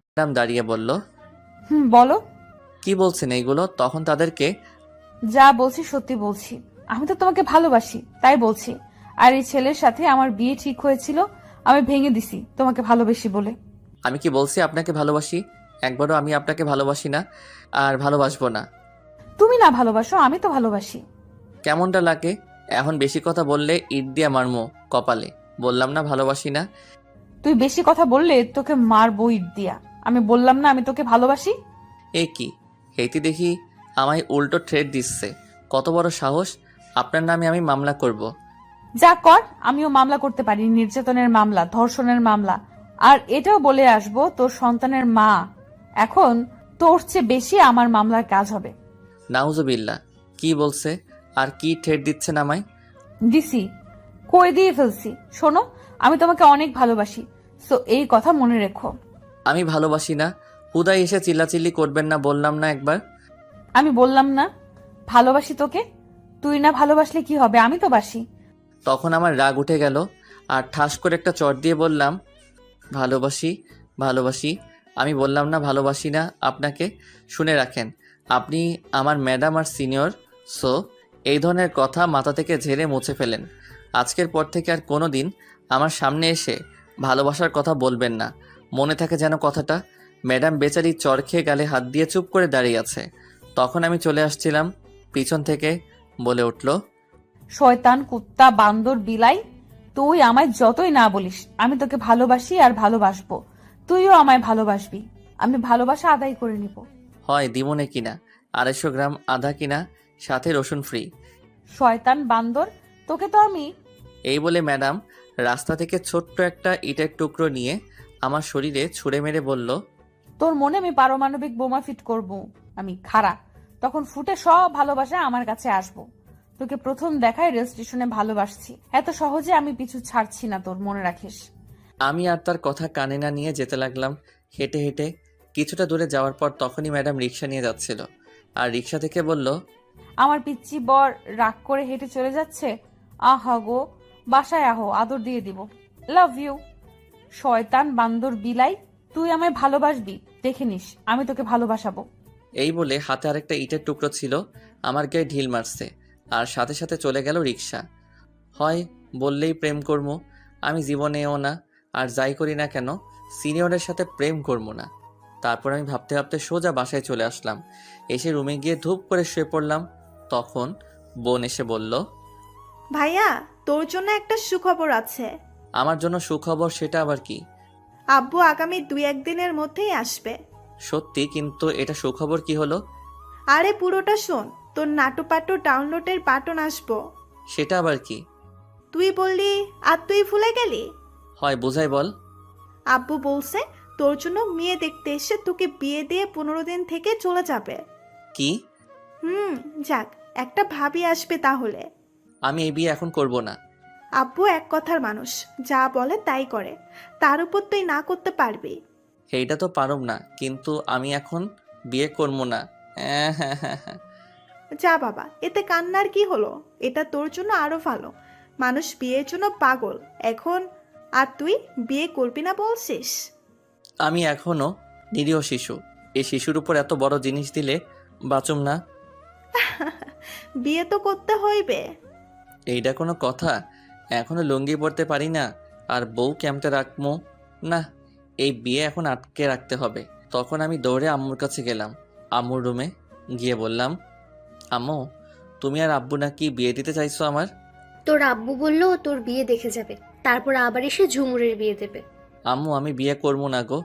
Madam দাঁড়িয়ে বলল, বলো। কি বলছেন এইগুলো? তখন তাদেরকে যা বলছি সত্যি বলছি। আমি তো তোমাকে ভালোবাসি, তাই বলছি। আর এই ছেলের সাথে আমার বিয়ে ঠিক হয়েছিল, আমি ভেঙে দিছি তোমাকে ভালোবেসি বলে। আমি কি বলছি আপনাকে ভালোবাসি? একবারও আমি আপনাকে ভালোবাসি না, আর ভালোবাসবো না। তুমি না ভালোবাসো, আমি তো ভালোবাসি। কেমনটা লাগে? এখন বেশি কথা বললে ইট দিয়া মারমো কপালে। বললাম না ভালোবাসি না। তুই বেশি কথা বললে তোকে মারবো ইট দিয়া। আমি বললাম না আমি তোকে ভালোবাসি। এ কি, হেইতি দেখি আমায় উল্টো থ্রেট দিচ্ছে। কত বড় সাহস! আপনার নামে আমি মামলা করব। যা কর, আমিও মামলা করতে পারি, নির্যাতনের মামলা, ধর্ষণের মামলা। আর এটাও বলে আসবো তোর সন্তানের মা। এখন তোর চেয়ে বেশি আমার মামলার কাজ হবে। নাউজুবিল্লাহ! কি বলছে? আর কি থ্রেট দিচ্ছেন আমায়? দিছি, কই দিয়ে ফেলছি। শোনো, আমি তোমাকে অনেক ভালোবাসি, সো এই কথা মনে রেখো। আমি ভালোবাসি না। হুদাই এসে চিল্লাচিল্লি করবেন না, বললাম না একবার? আমি বললাম না ভালোবাসি তোকে? তুই না ভালোবাসলে কি হবে, আমি তো বাসি। তখন আমার রাগ উঠে গেল, আর ঠাস করে একটা চট দিয়ে বললাম, ভালোবাসি, ভালোবাসি। আমি বললাম না ভালোবাসি না আপনাকে? শুনে রাখেন, আপনি আমার ম্যাডাম আর সিনিয়র, সো এই ধরনের কথা মাথা থেকে ঝেড়ে মুছে ফেলেন। আজকের পর থেকে আর কোনো দিন আমার সামনে এসে ভালোবাসার কথা বলবেন না। মনে থাকে যেন কথাটা। ম্যাডাম বেচারি চর খেয়ে গালে হাত দিয়ে চুপ করে দাঁড়িয়ে আছে। তখন আমি চলে আসছিলাম, পিছন থেকে বলে উঠল, শয়তান, কুত্তা, বান্দর, বিলাই, তুই আমায় যতই না বলিস, আমি তোকে ভালোবাসি আর ভালোবাসবো। তুইও আমায় ভালোবাসবি। আমি ভালোবাসা আদায় করে নিব। হয় দিমনে কিনা 250 গ্রাম আধা কিনা, সাথে রসুন ফ্রি। শয়তান, বান্দর, তোকে তো আমি। এই বলে ম্যাডাম রাস্তা থেকে ছোট্ট একটা ইটের টুকরো নিয়ে আমার শরীরে ছুঁড়ে মেরে বলল, তোর মনে আমি পারমাণবিক বোমা ফিট করব। আমি খাড়া, তখন ফুটে সব ভালোবাসা আমার কাছে আসবো। তোকে প্রথম দেখায় রেল স্টেশনে ভালোবাসছি, এত সহজে আমি পিছু ছাড়ছি না তোর, মনে রাখিস। আমি আর তার কথা কানে না নিয়ে যেতে লাগলাম হেঁটে হেঁটে। কিছুটা দূরে যাওয়ার পর তখনই ম্যাডাম রিক্সা নিয়ে যাচ্ছিল, আর রিক্সা থেকে বলল, আমার পিচ্চি বর রাগ করে হেঁটে চলে যাচ্ছে। আহা গো, বাসায় আহো, আদর দিয়ে দিব। Love you. শয়তান, বান্দর, বিলাই, তুই আমায় ভালোবাসবি, দেখে নিস আমি তোকে ভালোবাসাবো। এই বলে হাতে আরেকটা ইটের টুকরো ছিল, আমার গায়ে ঢিল মারছে, আর সাথে সাথে চলে গেল রিক্সা। হয় বললেই প্রেম করবো, আমি জীবনেও না, আর যাই করি না কেন সিনিয়রের সাথে প্রেম করবো না। তারপর আমি ভাবতে ভাবতে সোজা বাসায় চলে আসলাম। এসে রুমে গিয়ে ধূপ করে শুয়ে পড়লাম। তখন বোন এসে বলল, ভাইয়া, তোর জন্য একটা সুখবর আছে। আমার জন্য সুখবর? সেটা আবার কি? আব্বু আগামী 2-1 দিনের মধ্যেই আসবে। সত্যি? কিন্তু এটা সুখবর কি হলো? আরে পুরোটা শোন, তোর নাটু পাটু ডাউনলোডের বাটন আসবো। সেটা আবার কি? তুই বললি আর তুই ভুলে গেলি। হয় বোঝাই বল। আব্বু বলছে তোর জন্য মেয়ে দেখতে এসে তোকে বিয়ে দিয়ে 15 দিন থেকে চলে যাবে। কি? যাক, একটা ভাবি আসবে তাহলে। আমি এই বিয়ে এখন করব না। আব্বু এক কথার মানুষ, যা বলে তাই করে। তার উপর তুই না করতে পারবি? এইটা তো পারব না, কিন্তু আমি এখন বিয়ে করবো না। হ্যাঁ। যা বাবা, এতে কান্নার কি হলো? এটা তোর জন্য আরো ভালো। মানুষ বিয়ের জন্য পাগল এখন, আর তুই বিয়ে করবি না বলছিস? আমি এখনো নিরীহ শিশু। এই শিশুর উপর এত বড় জিনিস দিলে বাঁচুম না। বিয়ে তো করতে হইবে। এইটা কোনো কথা? এখনো লুঙ্গি পরতে পারি না, আর বউ কেমতে রাখবো? না, এই বিয়ে এখন আটকে রাখতে হবে। তখন আমি দৌড়ে আম্মুর কাছে গেলাম। আম্মুর রুমে গিয়ে বললাম, আম্মু, তুমি আর আব্বু নাকি বিয়ে দিতে চাইছো আমার? তোর আব্বু বললো তোর বিয়ে দেখে যাবে, তারপর আবার এসে ঝুমুরের বিয়ে দেবে। আম্মু, আমি বিয়ে করবো না গো।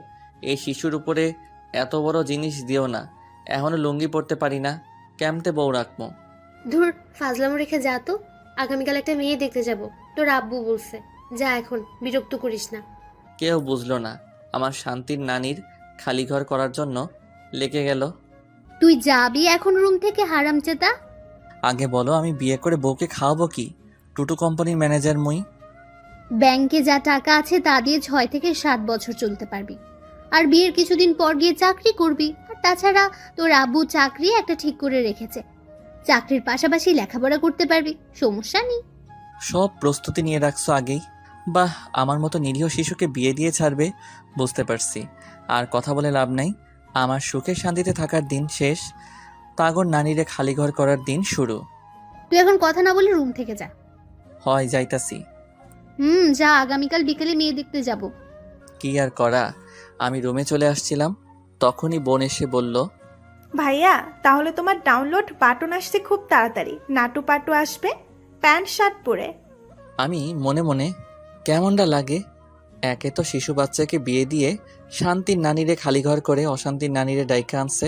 এই শিশুর উপরে এত বড় জিনিস দিও না। এখনো লুঙ্গি পরতে পারি না, কেমতে বউ রাখবো? ধুর, ফাজলামো রেখে যা তো। আগামীকাল একটা মেয়ে দেখতে যাব, তোর আব্বু বলছে। যা এখন, বিরক্ত করিস না। কেউ বুঝলো না। আমার শান্তির নানির খালি ঘর করার জন্য লেগে গেল। তুই যাবি এখন রুম থেকে, হারামজাদা? আগে বলো, আমি বিয়ে করে বউকে খাওয়াবো কি? টুটু কোম্পানির ম্যানেজার মুই। ব্যাংকে যা টাকা আছে তা দিয়ে 6 থেকে 7 বছর চলতে পারবি। আর বিয়ের কিছুদিন পর গিয়ে চাকরি করবি। আর তাছাড়া তোর আব্বু চাকরি একটা ঠিক করে রেখেছে, চাকরির পাশাপাশি লেখাপড়া করতে পারবি, সমস্যা নেই। সব প্রস্তুতি নিয়ে রাখছো আগেই, বাহ, আমার মতো নিরীহ শিশুকে বিয়ে দিয়ে ছাড়বে বুঝতে পারছি। আর কথা বলে লাভ নাই। আমার সুখে শান্তিতে থাকার দিন শেষ, তাগর নানিরে খালি ঘর করার দিন শুরু। তুই এখন কথা না বলে রুম থেকে যা। হয় যাইতাছি। যা, আগামীকাল বিকেলে মেয়ে দেখতে যাব। কি আর করা, আমি রুমে চলে আসছিলাম, তখনই বোন এসে বলল, ভাইয়া তাহলে তোমার ডাউনলোড বাটন আসছে খুব তাড়াতাড়ি, নাটু পাটু আসবে প্যান্ট শার্ট পরে। আমি মনে মনে কেমনটা লাগে, একে তো শিশু বাচ্চাকে বিয়ে দিয়ে শান্তির নানিরে খালি ঘর করে অশান্তির নানিরে ডাইকা আনছে,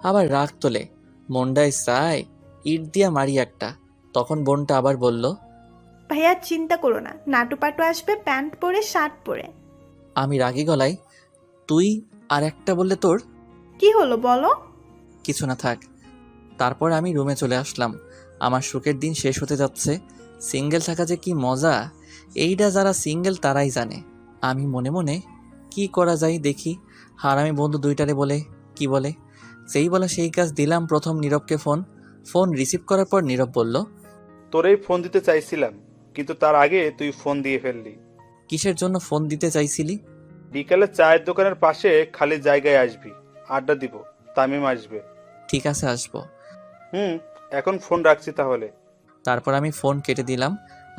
আবার রাগ তোলে, মনটায় চায় ইট দিয়া মারি একটা। তখন বোনটা আবার বলল, ভাইয়া চিন্তা করো না, নাটু পাটু আসবে প্যান্ট পরে শার্ট পরে। আমি রাগী গলায়, তুই আর একটা বললে তোর কি হলো বলো? কিছু না, থাক। তারপর আমি রুমে চলে আসলাম। আমার সুখের দিন শেষ হতে যাচ্ছে। সিঙ্গেল থাকা যে কি মজা, এইটা যারা সিঙ্গেল তারাই জানে। আমি মনে মনে কি করা যায় দেখি। হারামি বন্ধু দুইটারে বলে কি বলে, সেই বলা সেই কাজ দিলাম প্রথম নীরবকে ফোন রিসিভ করার পর নীরব বলল, তোরেই ফোন দিতে চাইছিলাম, কিন্তু তার আগে তুই ফোন দিয়ে ফেললি। কিসের জন্য ফোন দিতে চাইছিলি? বিকালে চায়ের দোকানের পাশে খালি জায়গায় আসবি, আড্ডা দিব, তামিম আসবে। ঠিক আছে, আসবো। এখন ফোন রাখছি তাহলে। তারপর আমি ফোন কেটে দিলাম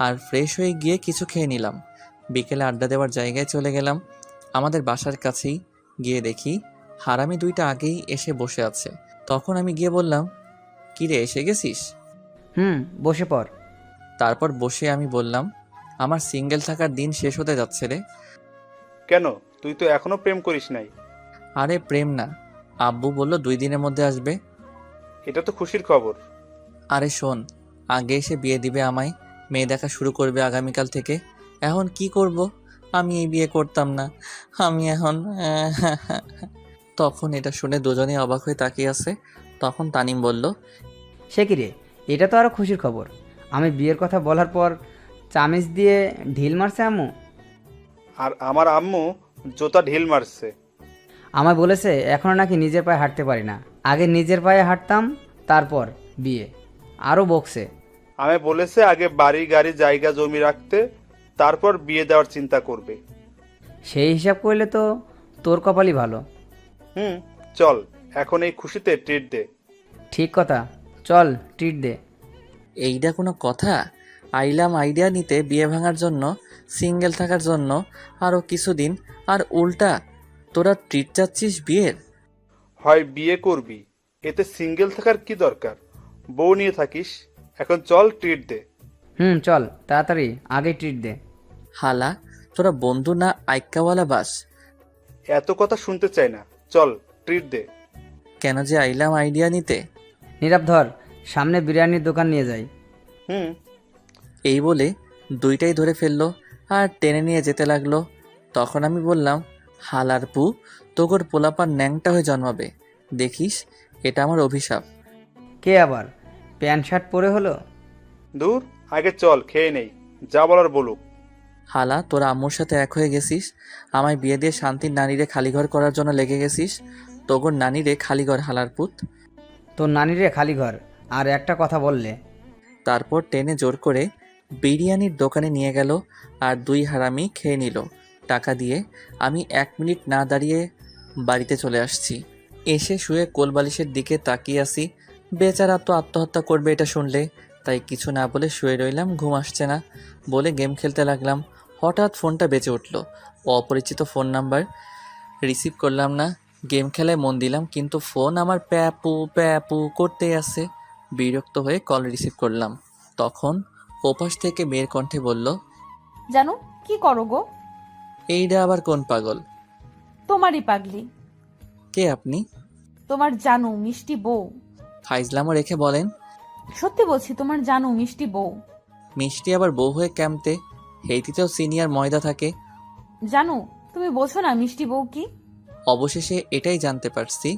আর ফ্রেশ হয়ে গিয়ে কিছু খেয়ে নিলাম। বিকেলে আড্ডা দেওয়ার জায়গায় চলে গেলাম। আমাদের বাসার কাছেই গিয়ে দেখি হারামি দুইটা আগেই এসে বসে আছে। তখন আমি গিয়ে বললাম, কিরে এসে গেছিস? বসে পড়। তারপর বসে আমি বললাম, আমার সিঙ্গেল থাকার দিন শেষ হতে যাচ্ছে রে। কেন, তুই তো এখনো প্রেম করিস নাই? আরে প্রেম না, আব্বু বলল 2 দিনের মধ্যে আসবে। এটা তো খুশির খবর। আরে শোন, আগে এসে বিয়ে দিবে আমায়, মেয়ে দেখা শুরু করবে আগামীকাল থেকে। এখন কি করব? আমি এই বিয়ে করতাম না, আমি এখন তখন এটা শুনে দুজনে অবাক হয়ে তাকিয়ে আছে। তখন তানিম বলল, সে কি রে, এটা তো আরো খুশির খবর। আমি বিয়ের কথা বলার পর চামিচ দিয়ে ঢিল মারছে আম্মু। আর আমার আম্মু জোতা ঢিল মারছে। আমায় বলেছে এখনো নাকি নিজের পায়ে হাঁটতে পারি না, আগে নিজের পায়ে হাঁটতাম তারপর বিয়ে। আরও বকছে। আমি বলেছে আগে বাড়ি গাড়ি জায়গা জমি রাখতে, তারপর বিয়ে দেওয়ার চিন্তা করবে। সেই হিসাব করলে তো তোর কপালই ভালো। চল এখন এই খুশিতে ট্রিট দে। ঠিক কথা, চল ট্রিট দে। এইটা কোনো কথা? আইলাম আইডিয়া নিতে বিয়ে ভাঙার জন্য, সিঙ্গেল থাকার জন্য আরও কিছুদিন, আর উল্টা তোরা ট্রিট চাচ্ছিস বিয়ের? হয় বিয়ে করবি, এতে সিঙ্গেল থাকার কি দরকার? বউ নিয়ে থাকিস। এখন চল ট্রিট দে। চল তাড়াতাড়ি আগে ট্রিট দে। হালা, তোরা বন্ধু না আইক্কাওয়ালা বাস? এত কথা শুনতে চাই না, চল ট্রিট দে। কেন যে আইলাম আইডিয়া নিতে। নীরব ধর, সামনে বিরিয়ানির দোকান নিয়ে যাই। এই বলে দুইটাই ধরে ফেললো আর টেনে নিয়ে যেতে লাগলো। তখন আমি বললাম, হালার পু, তোগর পোলাপান ন্যাংটা হয়ে জন্মাবে, দেখিস এটা আমার অভিশাপ। কে আবার প্যান্ট শার্ট পরে হলো? দূর, আগে চল খেয়ে নেই, যা বলার বলুক। হালা, তোরা আম্মুর সাথে এক হয়ে গেছিস, আমায় বিয়ে দিয়ে শান্তির নানিরে খালিঘর করার জন্য লেগে গেছিস। তোগর নানিরে খালিঘর, হালার পুত। তোর নানিরে খালি ঘর আর একটা কথা বললে। তারপর টেনে জোর করে বিরিয়ানির দোকানে নিয়ে গেল আর 2 হারামি খেয়ে নিল টাকা দিয়ে। আমি 1 মিনিট না দাঁড়িয়ে বাড়িতে চলে আসছি। এসে শুয়ে কোলবালিশের দিকে তাকিয়ে আসি। বেচারা তো আত্মহত্যা করবে এটা শুনলে, তাই কিছু না বলে শুয়ে রইলাম। ঘুম আসছে না বলে গেম খেলতে লাগলাম। হঠাৎ ফোনটা বেজে উঠল, অপরিচিত ফোন নাম্বার। রিসিভ করলাম না, গেম খেলায় মন দিলাম, কিন্তু ফোন আমার প্যাপু প্যাপু করতেই আছে। বিরক্ত হয়ে কল রিসিভ করলাম। তখন ওপাশ থেকে মেয়ের কণ্ঠে বলল, জানো কি করো গো? এইটা আবার কোন পাগল? তোমারই পাগলি। কে আপনি? তোমার জানু মিষ্টি বউ। ফাইজলামও রেখে বলেন, সত্যি বলছি, তোমার জানু মিষ্টি বউ। মিষ্টি আবার বউ হয়ে ক্যাম্পতে? হেইতিতেও সিনিয়র ময়দা থাকে। জানু, তুমি বোঝো না মিষ্টি বউ কি? অবশেষে এটাই জানতে পারছি,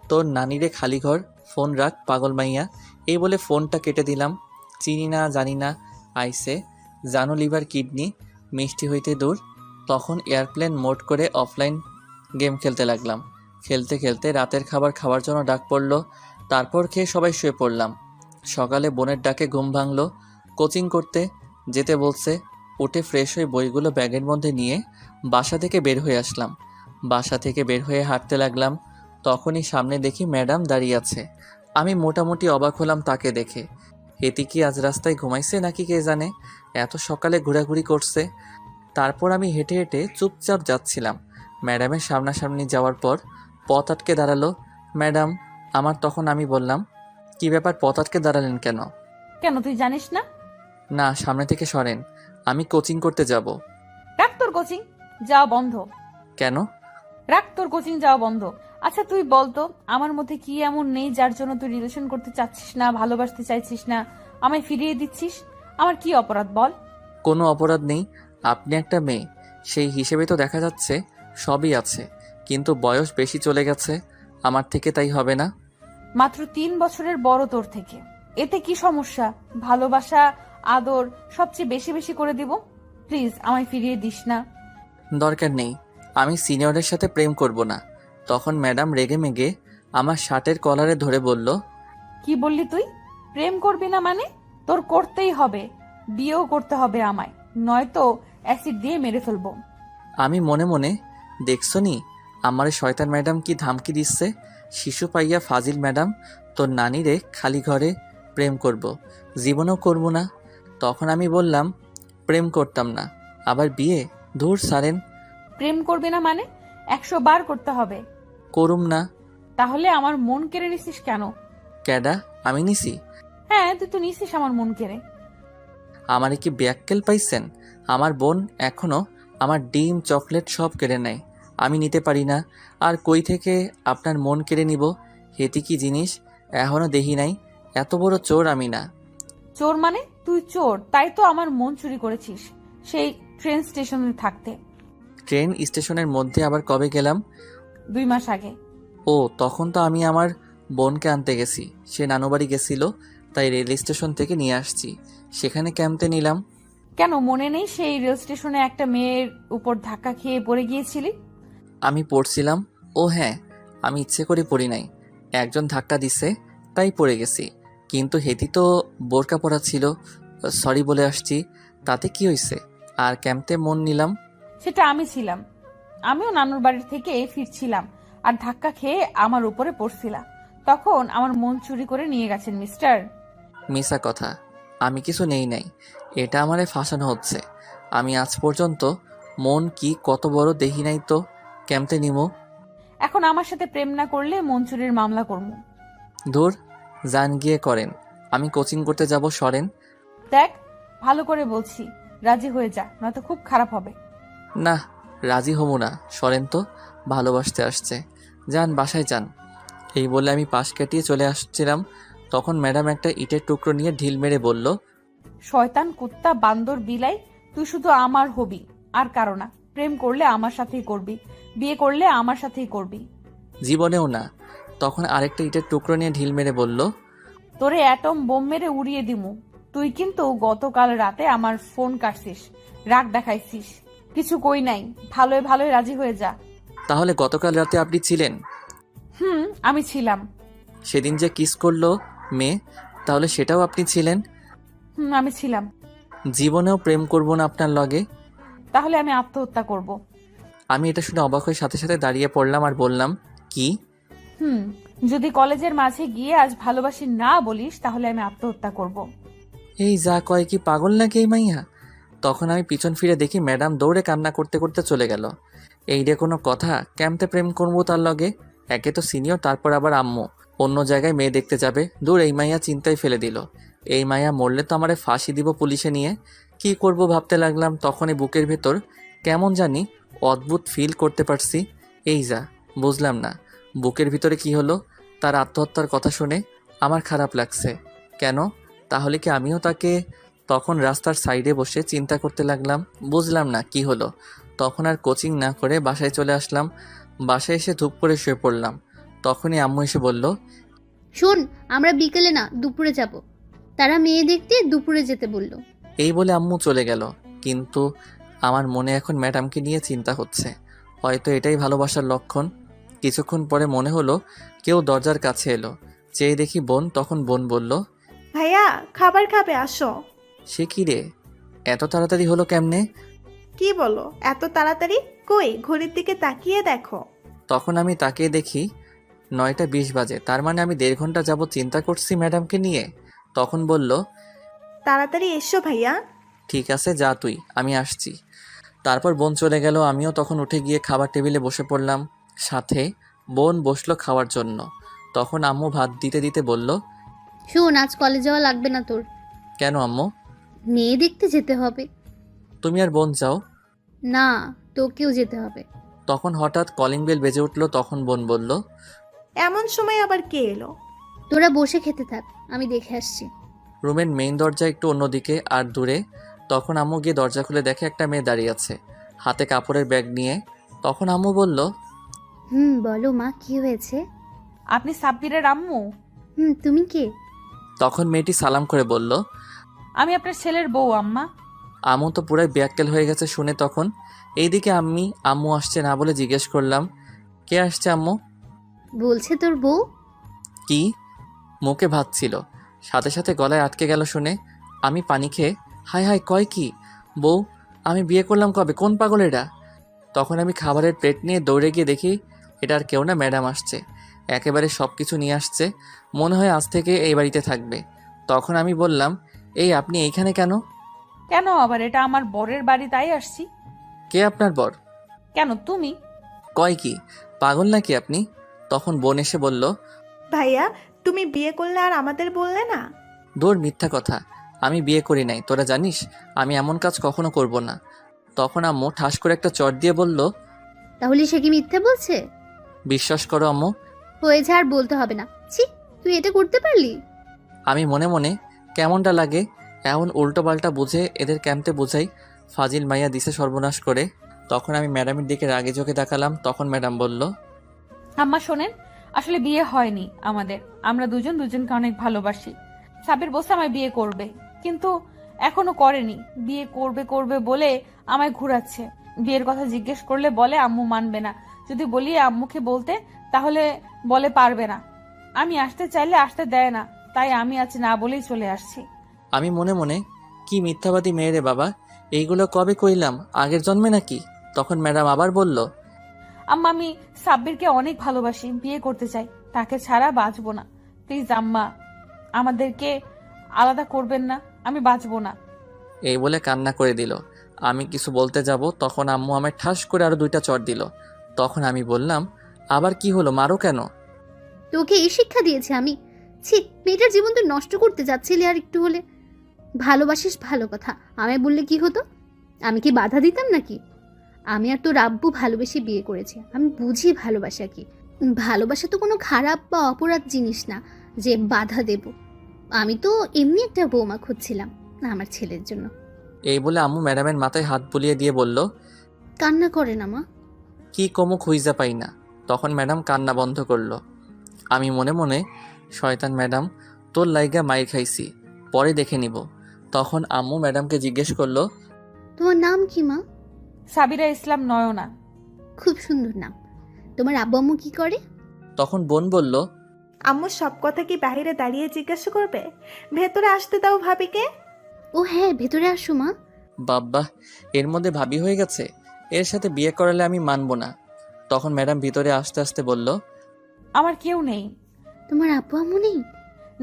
তোর নানিরে খালি ঘর, ফোন রাখ পাগল মাইয়া। এই বলে ফোনটা কেটে দিলাম। চিনি না জানি না আইসে, জানো লিভার কিডনি, মিষ্টি হইতে দূর। তখন এয়ারপ্লেন মোড করে অফলাইন গেম খেলতে লাগলাম। খেলতে খেলতে রাতের খাবার খাওয়ার জন্য ডাক পড়লো। তারপর খেয়ে সবাই শুয়ে পড়লাম। সকালে বোনের ডাকে ঘুম ভাঙলো। কোচিং করতে যেতে বলছে, উঠে ফ্রেশ হয়ে বইগুলো ব্যাগের মধ্যে নিয়ে বাসা থেকে বের হয়ে আসলাম। বাসা থেকে বের হয়ে হাঁটতে লাগলাম। তখনই সামনে দেখি ম্যাডাম দাঁড়িয়ে আছে। আমি মোটামুটি অবাক হলাম তাকে দেখে। হেতি কি আজ রাস্তায় ঘুমাইছে নাকি কে জানে, এত সকালে ঘোরাঘুরি করছে। তারপর আমি হেঁটে হেঁটে চুপচাপ যাচ্ছিলাম। ম্যাডামের সামনাসামনি যাওয়ার পর পথ আটকে দাঁড়ালো। ম্যাডাম আমার, তখন আমি বললাম, কি ব্যাপার, পথ আটকে দাঁড়ালেন কেন? কেন তুই জানিস না? না, সামনে থেকে সরেন, আমি কোচিং করতে যাব। রাখ তোর কোচিং, যাওয়া বন্ধ। কেন? রাখ তোর কোচিং, যাওয়া বন্ধ। আচ্ছা তুই বলতো, আমার মধ্যে কি এমন নেই যার জন্য তুই রিলেশন করতে চাচ্ছিস না, ভালোবাসতে চাইছিস না, আমায় ফিরিয়ে দিচ্ছিস? আমার কি অপরাধ বল? কোনো অপরাধ নেই, আপনি একটা মেয়ে, সেই হিসেবে তো দেখা যাচ্ছে সবই আছে, কিন্তু বয়স বেশি চলে গেছে আমার থেকে, তাই হবে না? মাত্র 3 বছরের বড় তোর থেকে, এতে কি সমস্যা? ভালোবাসা, আদর সবচেয়ে বেশি বেশি করে দিব। প্লিজ আমায় ফিরিয়ে দিস না। দরকার নেই, আমি সিনিয়রের সাথে প্রেম করব না। তখন ম্যাডাম রেগে মেগে আমার শার্টের কলারে ধরে বলল, কি বললি তুই? প্রেম করবি না মানে? তোর করতেই হবে, বিয়েও করতে হবে আমায়, নয়তো অ্যাসিড দিয়ে মেরে ফেলবো। আমি মনে মনে, দেখছনি আমার শয়তান ম্যাডাম কি ধামকি দিচ্ছে, শিশু পাইয়া ফাজিল ম্যাডাম, তোর নানিরে খালি ঘরে প্রেম করব, জীবনেও করব না। তখন আমি বললাম, প্রেম করতাম না, আবার বিয়ে, দূর সারেন। প্রেম করবি না মানে 100 বার করতে হবে। করুম না। তাহলে আমার মন কেড়ে নিছিস কেন? ক্যাডা, আমি নিছি? হ্যাঁ, তুই তো নিছিস আমার মন কেড়ে। আমারে কি ব্যাককেল পাইছেন? আমার বোন এখনো আমার ডিম চকলেট সব কেড়ে নেয়, আমি নিতে পারি না, আর কই থেকে আপনার মন কেড়ে নিব? হেতি কি জিনিস এখনো দেখি নাই, এত বড় চোর আমি না। চোর মানে? তুই চোর, তাই তো আমার মন চুরি করেছিস সেই ট্রেন স্টেশনে থাকতে। ট্রেন স্টেশনের মধ্যে আবার কবে গেলাম? 2 মাস আগে। ও, তখন তো আমি আমার বোনকে আনতে গেছি, সে নানুবাড়ি গেছিল, তাই রেল স্টেশন থেকে নিয়ে আসছি, সেখানে ক্যাম্পে নিলাম। কেন মনে নেই সেই রেল স্টেশনে একটা মেয়ের উপর ধাক্কা খেয়ে পড়ে গিয়েছিলি? আমি পড়ছিলাম। ও হ্যাঁ, আমি ইচ্ছে করে পড়ি নাই, একজন ধাক্কা দিছে তাই পড়ে গেছি, কিন্তু হেতি তো বোরকা পরা ছিল, সরি বলে আসছি, তাতে কি হয়েছে? আর ক্যাম্পে মন নিলাম। সেটা আমি ছিলাম, আমিও নানুর বাড়ি থেকে ফিরছিলাম আর ধাক্কা খেয়ে আমার উপরে পড়ছিলাম, তখন আমার মন চুরি করে নিয়ে গেছেন মিস্টার। মিশা কথা, আমি কিছু নেই নাই, এটা আমারে ফাঁসানো হচ্ছে। আমি আজ পর্যন্ত মন কি কত বড় দেখি নাই তো ক্যাম্পে নিমো। এখন আমার সাথে প্রেম না করলে মন চুরির মামলা করবো। ধুর, যান গিয়ে করেন, আমি কোচিং করতে যাব, সরেন। দেখ, ভালো করে বলছি, রাজি হয়ে যা, নয়তো খুব খারাপ হবে। না, রাজি হব না, সরেন তো, ভালোবাসতে আসছে, যান বাসায় যান। এই বলে আমি পাশ কাটিয়ে চলে আসছিলাম, তখন ম্যাডাম একটা ইটের টুকরো নিয়ে ঢিল মেরে বলল, শয়তান, কুত্তা, বান্দর, বিলাই, তুই শুধু আমার হবি, আর কারো না। প্রেম করলে আমার সাথেই করবি, বিয়ে করলে আমার সাথেই করবি। জীবনেও না। তখন আরেকটা ইটের টুকরো নিয়ে ঢিল মেরে বলল, তোরে অ্যাটম বোম মেরে উড়িয়ে দিমু। তুই কিন্তু গতকাল রাতে আমার ফোন কাটছিস, রাগ দেখাইছিস, কিছু কই নাই, ভালোই ভালোই রাজি হয়ে যা। তাহলে গতকাল রাতে আপনি ছিলেন? আমি ছিলাম। সেদিন যে কিস করলো মেয়ে, তাহলে সেটাও আপনি ছিলেন? আমি ছিলাম। জীবনেও প্রেম করব না আপনার লগে। তাহলে আমি আত্মহত্যা করব। আমি এটা শুনে অবাক হয়ে সাথে সাথে দাঁড়িয়ে পড়লাম আর বললাম, কি? যদি কলেজের মাঝে গিয়ে আজ ভালোবাসি না বলিস, তাহলে আমি আত্মহত্যা করব। এই যা কয়, কি পাগল নাকি এই মাইয়া? তখন আমি পিছন ফিরে দেখি ম্যাডাম দৌড়ে কান্না করতে করতে চলে গেল। এই রে কোনো কথা, ক্যাম্পে প্রেম করবো তার লগে? একে তো সিনিয়র, তারপর আবার আম্মু, অন্য জায়গায় মেয়ে দেখতে যাবে, দূর, এই মাইয়া চিন্তায় ফেলে দিল। এই মাইয়া মরলে তো আমারে ফাঁসি দিব পুলিশে নিয়ে। কি করব ভাবতে লাগলাম, তখনই বুকের ভেতর কেমন জানি অদ্ভুত ফিল করতে পারছি। এই যা, বুঝলাম না বুকের ভিতরে কি হলো। তার আত্মহত্যার কথা শুনে আমার খারাপ লাগছে। কেন? তাহলে কি আমিও তাকে? তখন রাস্তার সাইডে বসে চিন্তা করতে লাগলাম, বুঝলাম না কি হলো। তখন আর কোচিং না করে বাসায় চলে আসলাম। বাসায় এসে ধূপ করে শুয়ে পড়লাম। তখনই আম্মু এসে বলল, শোন, আমরা বিকেলে না দুপুরে যাব। তারা মেয়ে দেখতে দুপুরে যেতে বলল। এই বলে আম্মু চলে গেল। কিন্তু আমার মনে এখন ম্যাডামকে নিয়ে চিন্তা হচ্ছে, হয়তো এটাই ভালোবাসার লক্ষণ। কিছুক্ষণ পরে মনে হলো কেউ দরজার কাছে এলো, চেয়ে দেখি বোন। তখন বোন বলল, ভাইয়া, খাবার খাবে, আসো। সে কি রে? এত তাড়াতাড়ি হলো কেমনে? কি বলো এত তাড়াতাড়ি? কই ঘড়ির দিকে তাকিয়ে দেখো। তখন আমি তাকিয়ে দেখি 9টা 20 বাজে। তার মানে আমি 1.5 ঘন্টা যাবত চিন্তা করছি ম্যাডামকে নিয়ে। তখন বলল, তাড়াতাড়ি এসো ভাইয়া। ঠিক আছে যা তুই, আমি আসছি। তারপর বোন চলে গেল। আমিও তখন উঠে গিয়ে খাবার টেবিলে বসে পড়লাম। সাথে বোন বসলো খাওয়ার জন্য। তখন আম্মু ভাত দিতে দিতে বলল, শোন, আজ কলেজ যাওয়া লাগবে না তোর। কেন আম্মু? মেয়ে দেখতে যেতে হবে। তুমি আর বোন যাও। না, তোকেও যেতে হবে। তখন হঠাৎ কলিং বেল বেজে উঠলো। তখন বোন বলল, এমন সময় আবার কে এলো? তোরা বসে খেতে থাক, আমি দেখে আসছি। রুমের মেইন দরজা একটু অন্যদিকে আর দূরে। তখন আম্মু গিয়ে দরজা খুলে দেখে একটা মেয়ে দাঁড়িয়ে আছে, হাতে কাপড়ের ব্যাগ নিয়ে। তখন আম্মু বলল, বলো মা, কি হয়েছে? আপনি সাব্বিরের আম্মু? তুমি কে? তখন মেয়েটি সালাম করে বলল, আমি আপনার ছেলের বউ আম্মা। আম্মু তো পুরাই ব্যাককেল হয়ে গেছে শুনে। তখন এইদিকে আম্মু আসছে না বলে জিজ্ঞেস করলাম, কে আসছে আম্মু? বলছে তোর বউ। কি? মুখে ভাত ছিল, সাথে সাথে গলায় আটকে গেল শুনে। আমি পানি খেয়ে, হায় হায় কয় কি? বউ? আমি বিয়ে করলাম কবে? কোন পাগল এটা? তখন আমি খাবারের প্লেট নিয়ে দৌড়ে গিয়ে দেখি এটা আর কেউ না, ম্যাডাম আসছে। একেবারে সব কিছু নিয়ে আসছে। মনে হয় আজ থেকে এই বাড়িতে থাকবে। তখন আমি বললাম, এই আপনি এইখানে কেন? কেন আবার? এটা আমার বরের বাড়ি, তাই আসছি। কে আপনার বর? কেন তুমি? কয় কি? পাগল নাকি আপনি? তখন বোন এসে বলল, ভাইয়া তুমি বিয়ে করলে আর আমাদের বললে না? দূর মিথ্যা কথা, আমি বিয়ে করি নাই। তোরা জানিস আমি এমন কাজ কখনো করব না। তখন আম্মু ঠাস করে একটা চট দিয়ে বলল, তাহলে সে কি মিথ্যে বলছে? বিশ্বাস করো আম্মু। হয়েছে, আর বলতে হবে না। ছি, তুই এটা করতে পারলি? আমি মনে মনে কেমনটা লাগে এমন উল্টো পাল্টা বুঝে এদের ক্যাম্পে বোঝাই ফাজিল মাইয়া দিছে সর্বনাশ করে। তখন আমি ম্যাডামের দিকে রাগে চোখে তাকালাম। তখন ম্যাডাম বলল, আম্মা শোনেন, আসলে বিয়ে হয়নি আমাদের। আমরা দুজন দুজনকে অনেক ভালোবাসি। সাব্বির বলছে আমায় বিয়ে করবে, কিন্তু এখনো করেনি। বিয়ে করবে করবে বলে আমায় ঘুরাচ্ছে। বিয়ের কথা জিজ্ঞেস করলে বলে আম্মু মানবে না। যদি বলি আম্মুকে বলতে, তাহলে বলে পারবে না। আমি আসতে চাইলে আসতে দেয় না, তাই আমি আজ না বলেই চলে আসছি। আমি মনে মনে, কি মিথ্যাবাদী মেয়ে রে বাবা, এইগুলো কবে কইলাম? আগের জন্মে নাকি? তখন ম্যাডাম আবার বলল, আম্মা আমি সাব্বিরকে অনেক ভালোবাসি, বিয়ে করতে চাই। তাকে ছাড়া বাঁচবো না। প্লিজ আম্মা, আমাদেরকে আলাদা করবেন না, আমি বাঁচবো না। এই বলে কান্না করে দিল। আমি কিছু বলতে যাব, তখন আম্মু আমায় ঠাস করে আরো 2টা চড় দিল। তখন আমি বললাম, আবার কি হলো, মারো কেন? তোকে এই শিক্ষা দিয়েছে আমি? ছি, মেয়েটার জীবন তুই নষ্ট করতে যাচ্ছিলি। আর একটু হলে ভালোবাসিস, ভালো কথা। আমায় বললে কি হতো? আমি কি বাধা দিতাম নাকি? আমি আর তোর আব্বু ভালোবেসে বিয়ে করেছি। আমি বুঝি ভালোবাসা কি। ভালোবাসা তো কোনো খারাপ বা অপরাধ জিনিস না যে বাধা দেব। আমি তো এমনি একটা বৌমা খুঁজছিলাম আমার ছেলের জন্য। এই বলে আম্মু ম্যাডামের মাথায় হাত বুলিয়ে দিয়ে বলল, কান্না করে না মা। কি কমু খুঁজা পাই না। তখন ম্যাডাম কান্না বন্ধ করলো। আমি মনে মনে, শয়তান ম্যাডাম, তোর লাইগা মাইর খাইছি, পরে দেখে নিব। তখন আম্মু ম্যাডামকে জিজ্ঞেস করলো, তোমার নাম কি মা? সাবিরা ইসলাম নয়না। খুব সুন্দর নাম। তোমার আব্বু আম্মু কি করে? তখন বোন বলল, আম্মু সব কথা কি বাইরে দাঁড়িয়ে জিজ্ঞাসা করবে? ভেতরে আসতে দাও ভাবিকে। ও হ্যাঁ, ভেতরে আসো মা। বাব্বা, এর মধ্যে ভাবি হয়ে গেছে। এর সাথে বিয়ে করালে আমি মানব না। তখন ম্যাডাম ভিতরে আসতে আসতে বলল, আমার কেউ নেই। তোমার আব্বু আম্মু নেই?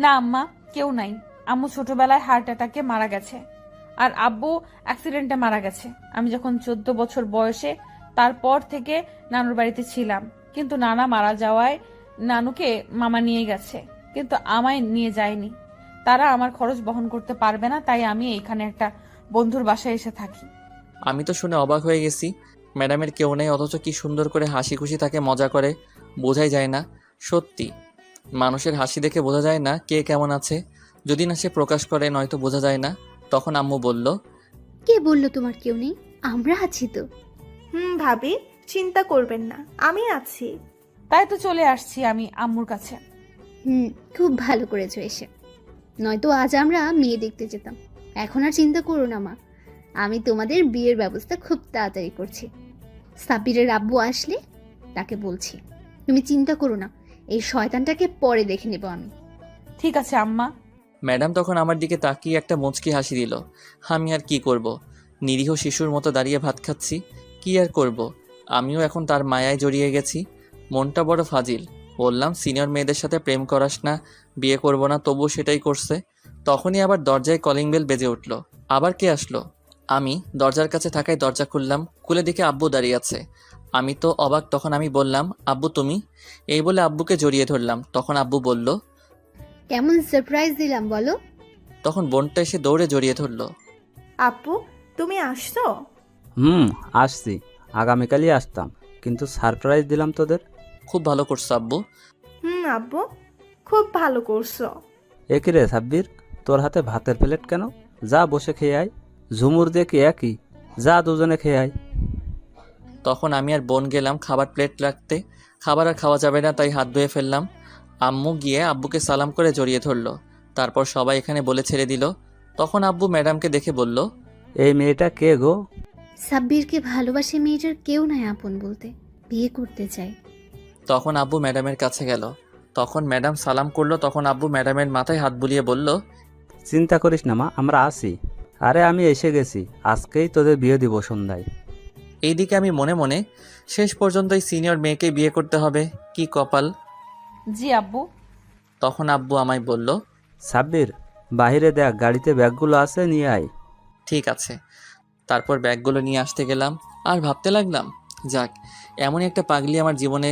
না আম্মা, কেউ নাই। আম্মু ছোটবেলায় হার্ট অ্যাটাকে মারা গেছে, আর আব্বু অ্যাক্সিডেন্টে মারা গেছে। আমি যখন 14 বছর বয়সে, তারপর থেকে নানুর বাড়িতে ছিলাম। কিন্তু নানা মারা যাওয়ায় নানুকে মামা নিয়ে গেছে, কিন্তু আমায় নিয়ে যায়নি। তারা আমার খরচ বহন করতে পারবে না, তাই আমি এইখানে একটা বন্ধুর বাসায় এসে থাকি। আমি তো শুনে অবাক হয়ে গেছি। ম্যাডামের কেউ নেই, অথচ কি সুন্দর করে হাসি খুশি থাকে, মজা করে, বোঝাই যায় না। সত্যি মানুষের হাসি দেখে বোঝা যায় না কে কেমন আছে, যদি না সে প্রকাশ করে, নয়তো বোঝা যায় না। তখন আম্মু বলল, কে বললো তোমার কেউ নেই? আমরা আছি তো। ভাবি চিন্তা করবেন না, আমি আছি। তাই তো চলে আসছি আমি আম্মুর কাছে। খুব ভালো করেছো এসে, নয়তো আজ আমরা মেয়ে দেখতে যেতাম। এখন আর চিন্তা করো না মা, আমি তোমাদের বিয়ের ব্যবস্থা খুব তাড়াতাড়ি করছি। সাব্বিরের আব্বু আসলে তাকে বলছি। তুমি চিন্তা করো না, এই শয়তানটাকে পরে দেখে নেব আমি। ঠিক আছে আম্মা। ম্যাডাম তখন আমার দিকে তাকিয়ে একটা মুচকি হাসি দিল। আমি আর কি করব? নিরীহ শিশুর মতো দাঁড়িয়ে ভাত খাচ্ছি। কি আর করব? আমিও এখন তার মায়ায় জড়িয়ে গেছি। মনটা বড় ফাজিল। বললাম, সিনিয়র মেয়েদের সাথে প্রেম করাস না, বিয়ে করব না, তবুও সেটাই করছে। তখনই আবার দরজায় কলিং বেল বেজে উঠল। আবার কে আসলো? আমি দরজার কাছে থাকায় দরজা খুললাম। খুলে দেখে আব্বু দাঁড়িয়ে আছে। আমি তো অবাক। তখন আমি বললাম, আব্বু তুমি? এই বলে আব্বুকে জড়িয়ে ধরলাম। তখন আব্বু বলল। কেমন সারপ্রাইজ দিলাম বলো? তখন বোনটা এসে দৌড়ে জড়িয়ে ধরল। আপু, তুমি আসছো? আসছি। আগামীকালই আসতাম, কিন্তু সারপ্রাইজ দিলাম তোদের। খুব ভালো করছো আব্বু। আব্বু, খুব ভালো করছো। একই রে সাব্বির, তোর হাতে ভাতের প্লেট কেন? যা বসে খেয়ে আয়। ঝুমুর দিয়ে কি একই? যা দুজনে খেয়ে আয়। তখন আমি আর বোন গেলাম খাবার প্লেট রাখতে। খাবার আর খাওয়া যাবে না, তাই হাত ধুয়ে ফেললাম। আম্মু গিয়ে আব্বুকে সালাম করে জড়িয়ে ধরলো। তারপর সবাই এখানে বলে ছেড়ে দিল। তখন আব্বু ম্যাডামকে দেখে বলল, এই মেয়েটা কে গো? সাব্বিরকে ভালোবাসে মেয়েটার কেউ নাই আপন বলতে, বিয়ে করতে চাই। তখন আব্বু ম্যাডামের কাছে গেল। তখন ম্যাডাম সালাম করলো। তখন আব্বু ম্যাডামের মাথায় হাত বুলিয়ে বলল, চিন্তা করিস না মা, আমরা আসি। আরে আমি এসে গেছি, আজকেই তোদের বিয়ে দিব সন্ধ্যায়। এইদিকে আমি মনে মনে, শেষ পর্যন্ত এই সিনিয়র মেয়েকে বিয়ে করতে হবে, কি কপাল। জি আব্বু। তখন আব্বু আমায় বলল, সাব্বির, বাহিরে দেখ, গাড়িতে ব্যাগগুলো আছে, নিয়ে আয়। ঠিক আছে। তারপর ব্যাগগুলো নিয়ে আসতে গেলাম। আর ভাবতে লাগলাম, যাক, এমনই একটা পাগলি আমার জীবনে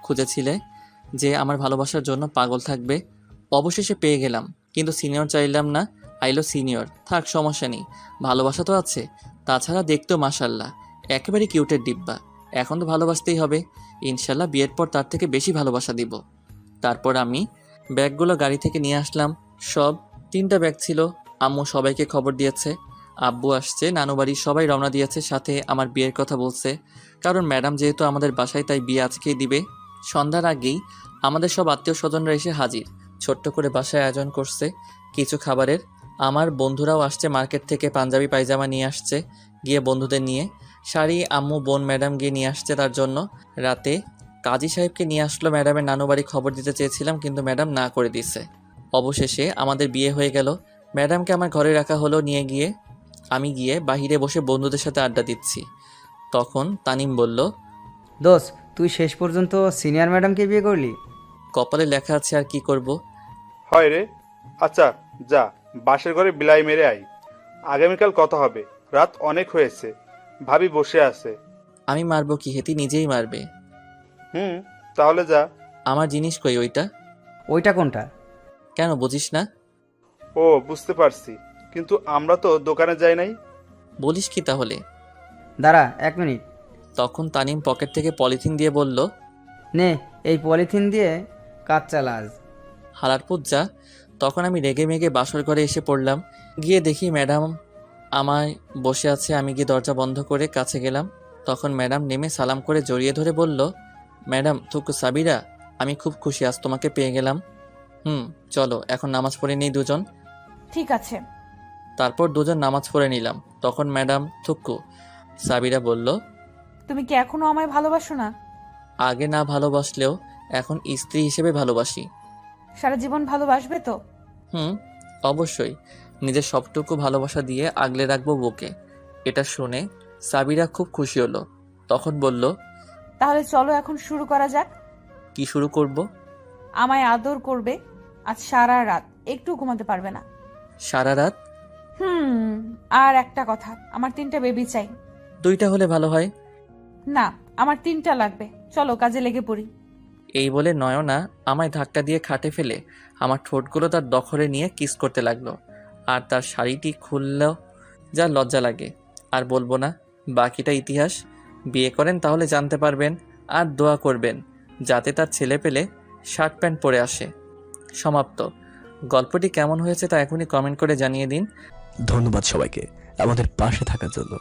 খুঁজেছিলে যে আমার ভালোবাসার জন্য পাগল থাকবে। অবশেষে পেয়ে গেলাম। কিন্তু সিনিয়র চাইলাম না, আইলো সিনিয়র। থাক, সমস্যা নেই, ভালোবাসা তো আছে। তাছাড়া দেখতেও মাশাল্লাহ একেবারে কিউটের ডিব্বা। এখন তো ভালোবাসতেই হবে। ইনশাল্লাহ বিয়ের পর তার থেকে বেশি ভালোবাসা দিব। তারপর আমি ব্যাগগুলো গাড়ি থেকে নিয়ে আসলাম। সব 3টা ব্যাগ ছিল। আম্মু সবাইকে খবর দিয়েছে। আব্বু আসছে, নানু বাড়ির সবাই রওনা দিয়েছে, সাথে আমার বিয়ের কথা বলছে। কারণ ম্যাডাম যেহেতু আমাদের বাসায়, তাই বিয়ে আজকেই দিবে। সন্ধ্যার আগেই আমাদের সব আত্মীয় স্বজনরা এসে হাজির। ছোট্ট করে বাসায় আয়োজন করছে কিছু খাবারের। আমার বন্ধুরাও আসছে মার্কেট থেকে, পাঞ্জাবি পায়জামা নিয়ে আসছে গিয়ে বন্ধুদের নিয়ে। শাড়ি আম্মু বোন ম্যাডাম গিয়ে নিয়ে আসছে তার জন্য। রাতে কাজী সাহেবকে নিয়ে আসলো ম্যাডামের নানু বাড়ি। খবর দিতে চেয়েছিলাম, কিন্তু ম্যাডাম না করে দিছে। অবশেষে আমাদের বিয়ে হয়ে গেল। ম্যাডামকে আমার ঘরে রাখা হলো। আমি গিয়ে বাহিরে বসে বন্ধুদের সাথে আড্ডা দিচ্ছি। তখন তানিম বলল, দোস্ত, তুই শেষ পর্যন্ত সিনিয়র ম্যাডামকে বিয়ে করলি? কপালে লেখা আছে, আর কি করব। হয় রে। আচ্ছা যা, বাসের ঘরে বিলাই মেরে আই। আগামীকাল কথা হবে, রাত অনেক হয়েছে। ভাবি বসে আছে। আমি মারবো কি? হেতি নিজেই মারবে। তাহলে যা। আমার জিনিস কই? ওইটা? ওইটা কোনটা? কেন বুঝিস না? ও, বুঝতে পারছি, কিন্তু আমরা তো দোকানে যাই নাই। বলিস কি তাহলে? দাঁড়া 1 মিনিট। তখন তানিম পকেট থেকে পলিথিন দিয়ে বলল, নে, এই পলিথিন দিয়ে কাজ চালা আজ। হালার পুজ্জা। তখন আমি রেগে মেগে বাসর ঘরে এসে পড়লাম। গিয়ে দেখি ম্যাডাম আমায় বসে আছে। আমি গিয়ে দরজা বন্ধ করে কাছে গেলাম। তখন ম্যাডাম নেমে সালাম করে জড়িয়ে ধরে বলল, ম্যাডাম থুকু সাবিরা, আমি খুব খুশি আজ তোমাকে পেয়ে গেলাম। চলো এখন নামাজ পড়ে নিই দুজন। ঠিক আছে। তারপর দুজন নামাজ পড়ে নিলাম। তখন ম্যাডাম থুকু সাবিরা বলল, তুমি কি এখনো আমায় ভালোবাসো না? আগে না ভালোবাসলেও এখন স্ত্রী হিসেবে ভালোবাসি। সারা জীবন ভালোবাসবে তো? অবশ্যই। নিজের সবটুকু ভালোবাসা দিয়ে আগলে রাখবো বুকে। এটা শুনে সাবিরা খুব খুশি হলো। তখন বলল, তাহলে চলো এখন শুরু করা যাক। কি শুরু করব? আমায় আদর করবে আজ সারা রাত, একটু ঘুমাতে পারবে না। সারা রাত? আর একটা কথা, আমার 3টা বেবি চাই। 2টা হলে ভালো হয়। না, আমার 3টা লাগবে। চলো কাজে লেগে পড়ি। এই বলে নয়না আমায় ধাক্কা দিয়ে খাটে ফেলে আমার ঠোঁটগুলো তার দখলে নিয়ে কিস করতে লাগলো। আর তার শাড়িটি খুললেও যা লজ্জা লাগে। আর বলবো না, বাকিটা ইতিহাস। বিয়ে করেন তাহলে জানতে পারবেন। আর দোয়া করবেন যাতে তার ছেলে পেলে শার্ট প্যান্ট পরে আসে। সমাপ্ত। গল্পটি কেমন হয়েছে তা এখনই কমেন্ট করে জানিয়ে দিন। ধন্যবাদ সবাইকে আমাদের পাশে থাকার জন্য।